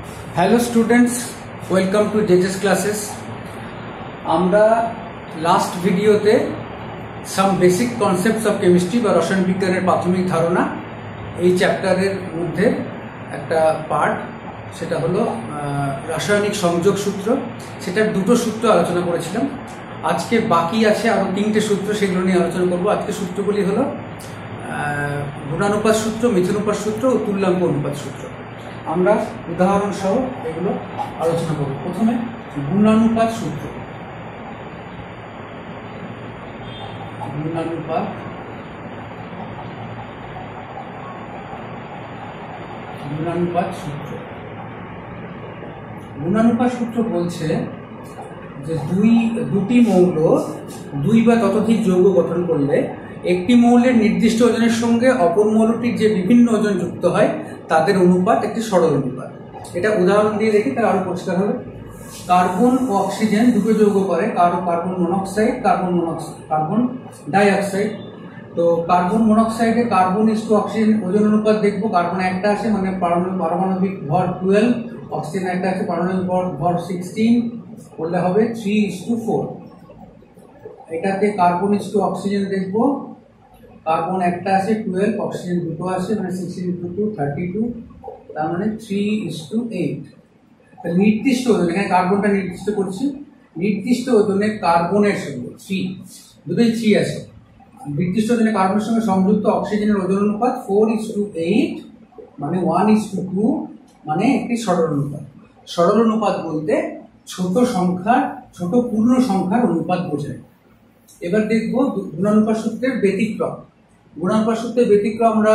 Hello students, welcome to JJ's classes. আমরা last ভিডিওতে some basic concepts of chemistry বা রসায়ন বিজ্ঞানের প্রাথমিক ধারণা এই চ্যাপ্টারের মধ্যে একটা পার্ট, সেটা হলো রাসায়নিক সংযোগ সূত্র। সেটার দুটো সূত্র আলোচনা করেছিলাম। আজকে বাকি আছে আরও তিনটে সূত্র, সেগুলো নিয়ে আলোচনা করব। আজকে সূত্রগুলি হলো গুণানুপাত সূত্র, মিথ্যানুপাত সূত্র ও তুল্যাঙ্ক অনুপাত সূত্র। আমরা উদাহরণ সহ এগুলো আলোচনা করব। প্রথমে গুণানুপাত সূত্র। গুণানুপাত সূত্র। গুণানুপাত সূত্র বলছে যে দুটি মৌল দুই বা ততোধিক যৌগ গঠন করলে একটি মৌলের নির্দিষ্ট ওজনের সঙ্গে অপর মৌলটির যে বিভিন্ন ওজন যুক্ত হয় তাদের অনুপাত একটি সরল অনুপাত। এটা উদাহরণ দিয়ে দেখি, তার আরো পরিষ্কার হবে। কার্বন ও অক্সিজেন দুটো যৌগ করে, কার্বন মনোক্সাইড, কার্বন ডাইঅক্সাইড। তো carbon মনোক্সাইডে carbon is to oxygen ওজন অনুপাত দেখবো। কার্বন একটা আছে মানে পারমাণবিক ভর 12, অক্সিজেন একটা আছে পারমাণবিক ভর 16, করলে হবে 3:4। এটাতে কার্বন ইস টু অক্সিজেন দেখবো। কার্বন একটা আছে 12, অক্সিজেন দুটো আছে মানে 16 × 2 32, তার মানে 3:8। নির্দিষ্ট ওজন, এখানে কার্বনটা নির্দিষ্ট করছি, নির্দিষ্ট ওজনে কার্বনের সঙ্গে দুটোই 3 আছে। নির্দিষ্ট ওজনে কার্বনের সঙ্গে সংযুক্ত অক্সিজেনের ওজন অনুপাত 4:8 মানে 1:2 মানে একটি সরল অনুপাত। সরল অনুপাত বলতে ছোট পূর্ণ সংখ্যার অনুপাত বোঝায়। এবার দেখব গুণানুপাত সূত্রের ব্যতিক্রম। গুণানুপাত সূত্রের ব্যতিক্রম আমরা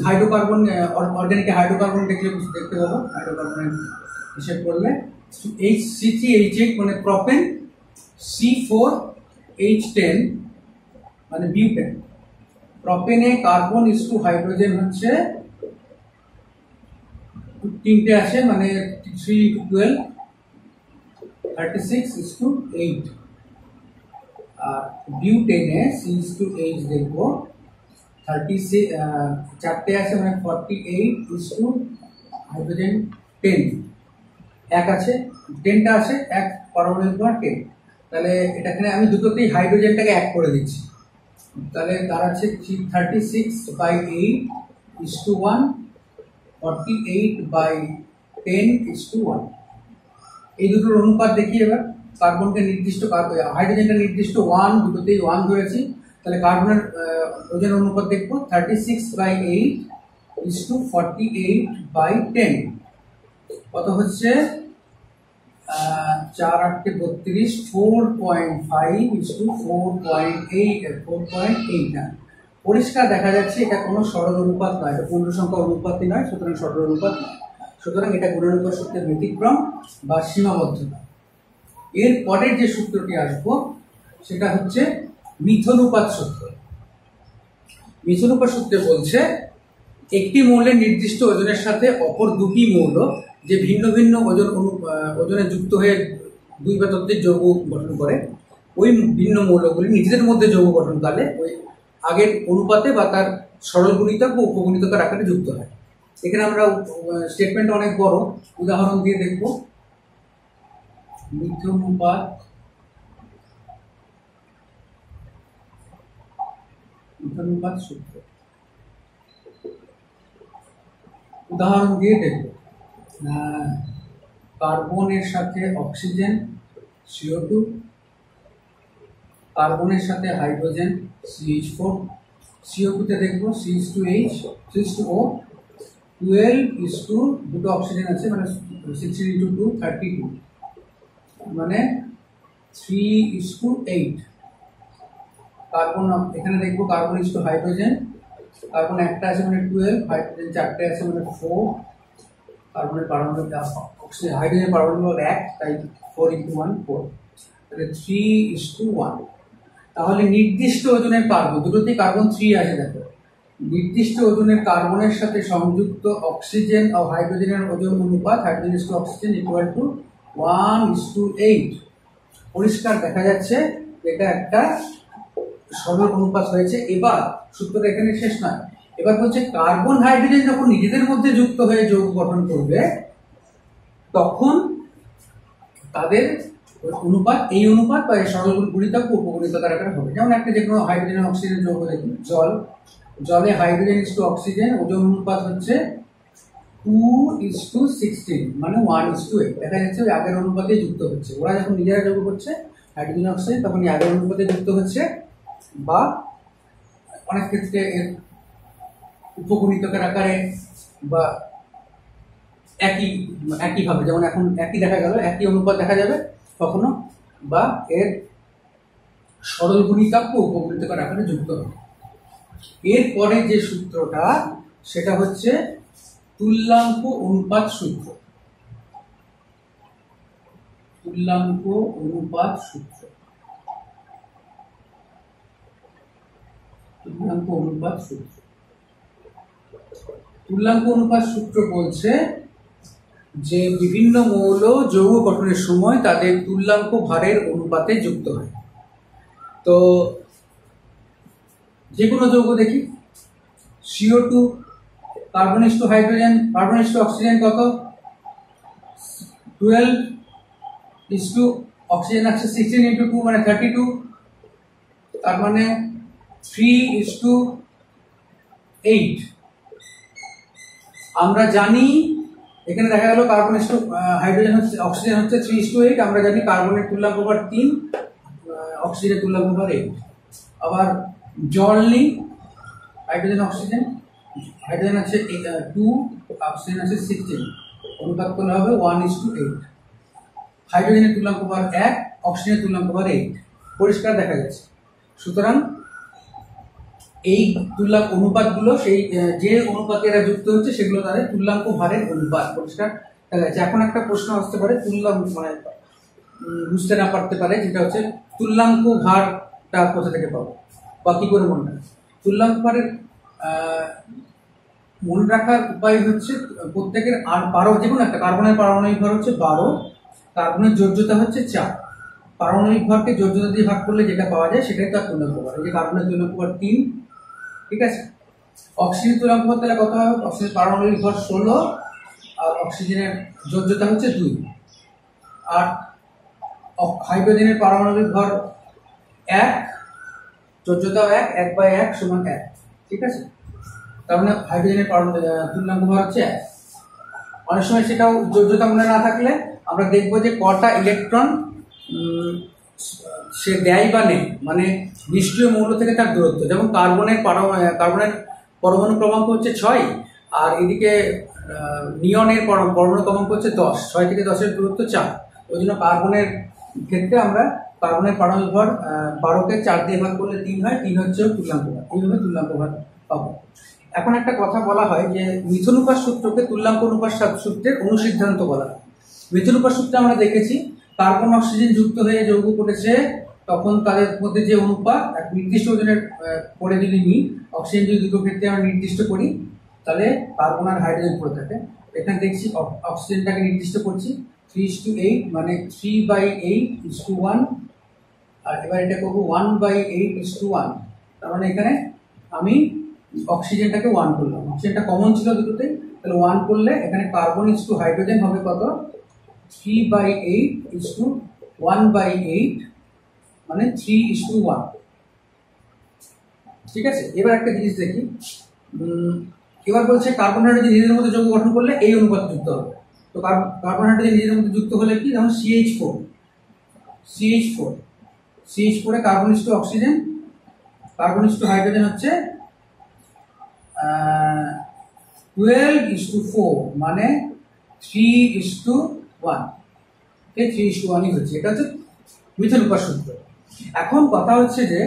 হাইড্রোকার্বন, অর্গানিক হাইড্রোকার্বন দেখতে পাবো। হাইড্রোকার্বনের হিসেব করলে C3H8 মানে প্রপেন, C4H10 মানে butane. প্রপেনে carbon is to hydrogen হচ্ছে তিনটে আছে মানে 3:12 36:8। আর বিউটেনে C/H দেখবো 36, চারটে আছে মানে 48 হাইড্রোজেন 10, এক আছে 10টা আছে, এক পারমাণবিক ভর 10। তাহলে এটাখানে আমি দুটোতেই হাইড্রোজেনটাকে এক করে দিচ্ছি। তাহলে তার আছে 36/8:1, 48/10:1। এই দুটোর অনুপাত দেখি এবার। কার্বনকে নির্দিষ্ট, হাইড্রোজেনটা নির্দিষ্ট 1, দুটোতেই 1 ধরেছি। তাহলে কার্বনের ওজন অনুপাত দেখবো 36/8:48/10 কত হচ্ছে 4×8=32, 4.5:4.8। পরিষ্কার দেখা যাচ্ছে এটা কোনো সরল অনুপাত নয়, এটা পূর্ণ সংখ্যা অনুপাতই নয়, সুতরাং সরল অনুপাত নয়। সুতরাং এটা গুণানুপাত সূত্রের ব্যতিক্রম বা সীমাবদ্ধতা। এর পরের যে সূত্রটি আসবো সেটা হচ্ছে মিথ্যানুপাত সূত্র। মিথ্যানুপাত সূত্রে বলছে একটি মৌলের নির্দিষ্ট ওজনের সাথে অপর দুটি মৌল যে ভিন্ন ভিন্ন ওজনে যুক্ত হয়ে দুই বা ততোধিক যৌগ গঠন করে, ওই ভিন্ন মৌলগুলি নিজেদের মধ্যে যৌগ গঠনকালে ওই আগের অনুপাতে বা তার সরল গুণিতক বা উপগুণিতকের আকারে যুক্ত হয়। এখানে আমরা স্টেটমেন্ট অনেক বড়, উদাহরণ দিয়ে দেখব। মিথ্যানুপাত সূত্র উদাহরণ দিয়ে দেখব। কার্বনের সাথে অক্সিজেন CO2, কার্বনের সাথে হাইড্রোজেন CH4, CO2 তে দেখব C/H3O, 12 দুটো অক্সিজেন আছে মানে 16 × 2 32 মানে 3:8। কার্বন এখানে দেখবো carbon is to hydrogen, carbon একটা আছে মানে 12, হাইড্রোজেন চারটে আছে মানে 4, কার্বনের পারমাণবিক অক্সিজেন হাইড্রোজেন পারমাণবিক ভর 1, তাই 4:1 4, তাহলে 3:1। তাহলে নির্দিষ্ট ওজনের কার্বন, দুটোতেই কার্বন 3 আছে দেখো, নির্দিষ্ট ওজনের কার্বনের সাথে সংযুক্ত অক্সিজেন ও হাইড্রোজেনের ওজন অনুপাত হাইড্রোজেন ইস টু অক্সিজেন = 1:8। পরিষ্কার দেখা যাচ্ছে এটা একটা সরল অনুপাত হয়েছে। এবার সূত্রটা এখানে শেষ নয়, এবার বলছে কার্বন হাইড্রোজেন যখন নিজেদের মধ্যে যুক্ত হয়ে যৌগ গঠন করবে তখন তাদের অনুপাত এই অনুপাত বা সরল গুণিতক ও উপগুণিতকের আকারে হবে। যেমন একটা যে কোনো হাইড্রোজেন অক্সিজেন যৌগ দেখুন, জলে হাইড্রোজেন ইস টু অক্সিজেন ওজন অনুপাত হচ্ছে 2:16 মানে 1:8। দেখা যাচ্ছে ওই আগের অনুপাতে যুক্ত হচ্ছে। ওরা যখন নিজেরা যৌগ করছে হাইড্রোজেন অক্সাইড তখন এই আগের অনুপাতে যুক্ত হচ্ছে, বা অনেক ক্ষেত্রে এর উপগুণিতকের আকারে বা একইভাবে, যেমন এখন একই দেখা গেল, একই অনুপাত দেখা যাবে কখনো, বা এর সরল গুণিতক ও উপগুণিতকের আকারে যুক্ত হবে। এরপরে যে সূত্রটা সেটা হচ্ছে তুল্যাঙ্ক অনুপাত সূত্র। তুল্যাঙ্ক অনুপাত সূত্র। তুল্যাঙ্ক অনুপাত সূত্র। তুল্যাঙ্ক অনুপাত সূত্র বলছে যে বিভিন্ন মৌল যৌগ গঠনের সময় তাদের তুল্যাঙ্ক ভারের অনুপাতে যুক্ত হয়। তো যে কোনো যৌগ দেখি, CO2 carbon is to hydrogen, carbon is to oxygen কত 12 ইস টু অক্সিজেন আছে 16 ইন্টু 2 মানে 32, তার মানে 3:8। আমরা জানি এখানে দেখা গেল কার্বন ইস টু হাইড্রোজেন হচ্ছে, অক্সিজেন হচ্ছে 3:8। আমরা জানি কার্বনের তুল্যাঙ্ক ভার 3, অক্সিজেনের তুল্যাঙ্ক ভার 8। আবার জল নিই, হাইড্রোজেন অক্সিজেন, হাইড্রোজেন আছে 2, অক্সিজেন আছে 16, অনুপাত করলে হবে 1:8। হাইড্রোজেনের তুল্যাঙ্ক ভার 1, অক্সিজেনের তুল্যাঙ্ক ভার 8, পরিষ্কার দেখা যাচ্ছে। সুতরাং এই তুল্যাঙ্ক অনুপাতগুলো সেই যে অনুপাতে এরা যুক্ত হচ্ছে সেগুলো তাদের তুল্যাঙ্ক ভারের অনুপাত, পরিষ্কার দেখা যাচ্ছে। এখন একটা প্রশ্ন আসতে পারে, তুল্যাঙ্ক মানে বুঝতে না পারতে পারে, যেটা হচ্ছে তুল্যাঙ্ক ভারটা কোথা থেকে পাবো বা কি করে মনে রাখবো। তুল্যাঙ্ক ভারের মনে রাখার উপায় হচ্ছে প্রত্যেকের 12, যে কোনো একটা কার্বনের পারমাণবিক ভর হচ্ছে 12, কার্বনের যোজ্যতা হচ্ছে 4, পারমাণবিক ভরকে যোজ্যতা দিয়ে ভাগ করলে যেটা পাওয়া যায় সেটাই তার তুল্যাঙ্ক ভর। এই যে কার্বনের তুল্যাঙ্ক ভর 3, ঠিক আছে। অক্সিজেনের তুল্যাঙ্ক ভর তাহলে কত হবে, অক্সিজেন পারমাণবিক ভর 16 আর অক্সিজেনের যোজ্যতা হচ্ছে 2, আর হাইড্রোজেনের পারমাণবিক ভর 1, যোজ্যতা 1, 1/1 সমান 1, ঠিক আছে। তার মানে হাইড্রোজেনের তুল্যাঙ্ক ভর হচ্ছে 1। অনেক সময় সেটাও যোজ্যতা মনে না থাকলে আমরা দেখবো যে কটা ইলেকট্রন সে দেয় বা নেই, মানে নিষ্ক্রিয় মৌল থেকে তার দূরত্ব। যেমন কার্বনের পরমাণু ক্রমাঙ্ক হচ্ছে 6, আর এদিকে নিয়নের পরমাণু ক্রমাঙ্ক হচ্ছে 10, 6 থেকে 10-এর দূরত্ব 4। ওই জন্য কার্বনের ক্ষেত্রে আমরা কার্বনের পারমাণবিক ভর 12কে 4 দিয়ে ভাগ করলে 3 হয়, 3 হচ্ছে তুল্যাঙ্ক ভর। এইভাবে তুল্যাঙ্ক ভর পাবো। এখন একটা কথা বলা হয় যে মিথনুপাত সূত্রকে তুল্যাঙ্ক অনুপাত সূত্রের অনুসিদ্ধান্ত বলা হয়। মিথনুপাত সূত্রে আমরা দেখেছি কার্বন অক্সিজেন যুক্ত হয়ে যৌগ করেছে, তখন তাদের মধ্যে যে অনুপাত এক নির্দিষ্ট ওজনের পরে যদি নিই, অক্সিজেন যদি দুটো ক্ষেত্রে আমরা নির্দিষ্ট করি তাহলে কার্বন আর হাইড্রোজেন পড়ে থাকে। এখানে দেখছি অক্সিজেনটাকে নির্দিষ্ট করছি 3:8 মানে 3/8:1, আর এবার এটা করবো 1/8:1। তার মানে এখানে আমি অক্সিজেনটাকে 1 করলাম, অক্সিজেনটা কমন ছিল দুটোতে, তাহলে 1 করলে এখানে কার্বন ইস টু হাইড্রোজেন হবে কত 3/8:1/8 মানে 3:1, ঠিক আছে। এবার একটা জিনিস দেখি, এবার বলছে কার্বন হাইড্রোজেন নিজেদের মধ্যে যৌগ গঠন করলে এই অনুপাত যুক্ত হবে। তো কার্বন হাইড্রোজেন নিজেদের মধ্যে যুক্ত হলে কি, যেমন CH4 A carbon is to oxygen, carbon is to hydrogen হচ্ছে 12:4 মানে 3:1, 3:1ই হচ্ছে। এটা হচ্ছে মিথনুপাত সূত্র। এখন কথা হচ্ছে যে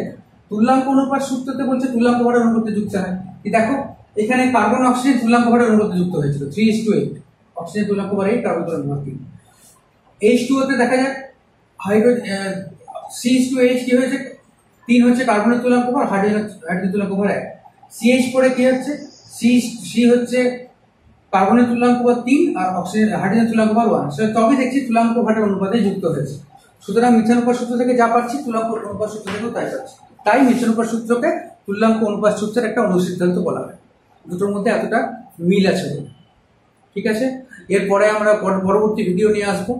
তুল্যাঙ্ক অনুপাত সূত্রতে বলছে তুল্যাঙ্ক ভরের অনুপাতে যুক্ত হয়। দেখো এখানে কার্বন অক্সিজেন তুল্যাঙ্ক ভরের অনুপাতে যুক্ত হয়েছিল 3:8, অক্সিজেন তুল্যাঙ্ক ভর 8, কার্বন তুল্যাঙ্ক ভর 3। H2O-তে দেখা যাক হাইড্রোজেন C/H কি হয়েছে, 3 হচ্ছে কার্বনের তুল্যাঙ্ক ভর, হাইড্রোজেন তুল্যাঙ্ক ভর 1। CH4 কি হচ্ছে, C হচ্ছে কার্বনের তুল্যাঙ্ক ভর 3 আর অক্সিজেন হাইড্রোজেন তুল্যাঙ্ক ভর 1। সেটা তবে দেখছি তুল্যাঙ্ক ভরের অনুপাতে যুক্ত হয়েছে। সুতরাং মিথনুপাত সূত্র থেকে যা পাচ্ছি তুল্যাঙ্ক অনুপাত সূত্র থেকেও তাই পাচ্ছি। তাই মিথনুপাত সূত্রকে তুল্যাঙ্ক অনুপাত সূত্রের একটা অনুসিদ্ধান্ত বলা হয়। দুটোর মধ্যে এতটা মিল আছে, ঠিক আছে। এরপরে আমরা পরবর্তী ভিডিও নিয়ে আসবো।